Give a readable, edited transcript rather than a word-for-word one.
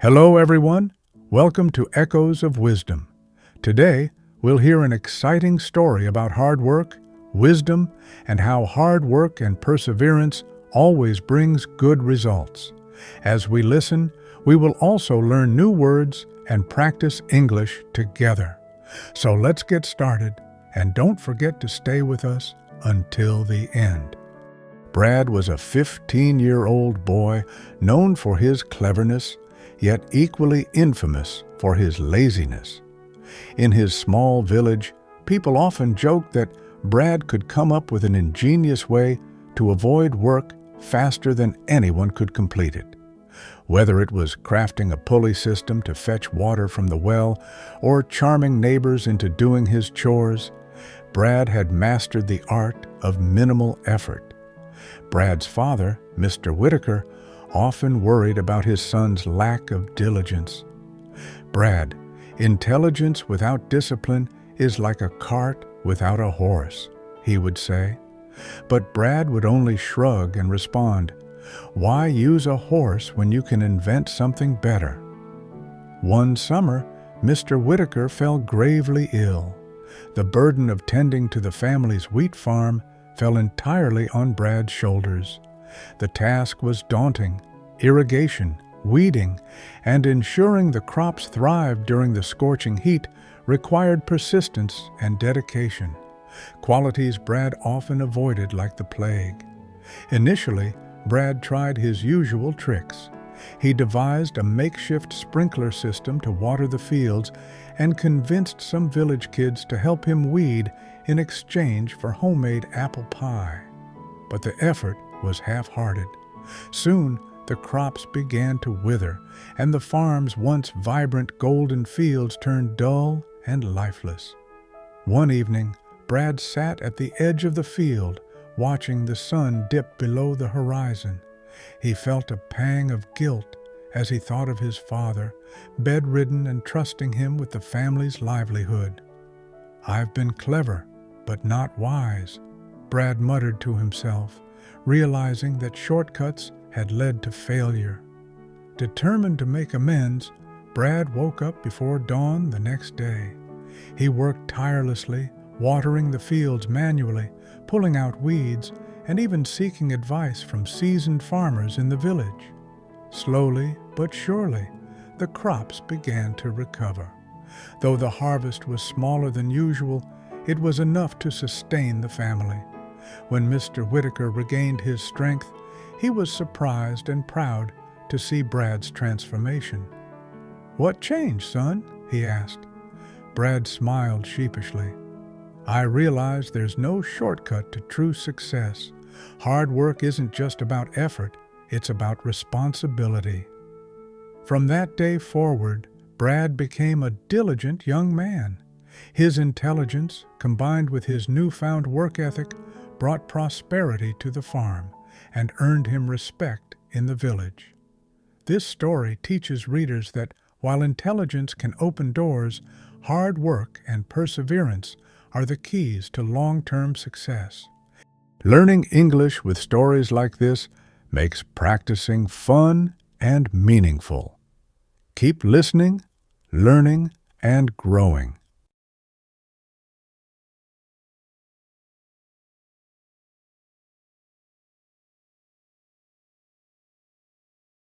Hello, everyone. Welcome to Echoes of Wisdom. Today, we'll hear an exciting story about hard work, wisdom, and how hard work and perseverance always brings good results. As we listen, we will also learn new words and practice English together. So let's get started, and don't forget to stay with us until the end. Brad was a 15-year-old boy known for his cleverness, yet equally infamous for his laziness. In his small village, people often joked that Brad could come up with an ingenious way to avoid work faster than anyone could complete it. Whether it was crafting a pulley system to fetch water from the well or charming neighbors into doing his chores, Brad had mastered the art of minimal effort. Brad's father, Mr. Whitaker, often worried about his son's lack of diligence. "Brad, intelligence without discipline is like a cart without a horse," he would say. But Brad would only shrug and respond, "Why use a horse when you can invent something better?" One summer, Mr. Whitaker fell gravely ill. The burden of tending to the family's wheat farm fell entirely on Brad's shoulders. The task was daunting. Irrigation, weeding, and ensuring the crops thrived during the scorching heat required persistence and dedication, qualities Brad often avoided like the plague. Initially, Brad tried his usual tricks. He devised a makeshift sprinkler system to water the fields and convinced some village kids to help him weed in exchange for homemade apple pie. But the effort was half-hearted. Soon, the crops began to wither, and the farm's once vibrant golden fields turned dull and lifeless. One evening, Brad sat at the edge of the field, watching the sun dip below the horizon. He felt a pang of guilt as he thought of his father, bedridden and trusting him with the family's livelihood. "I've been clever, but not wise," Brad muttered to himself, realizing that shortcuts had led to failure. Determined to make amends, Brad woke up before dawn the next day. He worked tirelessly, watering the fields manually, pulling out weeds, and even seeking advice from seasoned farmers in the village. Slowly but surely, the crops began to recover. Though the harvest was smaller than usual, it was enough to sustain the family. When Mr. Whitaker regained his strength, he was surprised and proud to see Brad's transformation. "What changed, son?" he asked. Brad smiled sheepishly. "I realize there's no shortcut to true success. Hard work isn't just about effort, it's about responsibility." From that day forward, Brad became a diligent young man. His intelligence, combined with his newfound work ethic, brought prosperity to the farm and earned him respect in the village. This story teaches readers that while intelligence can open doors, hard work and perseverance are the keys to long-term success. Learning English with stories like this makes practicing fun and meaningful. Keep listening, learning, and growing.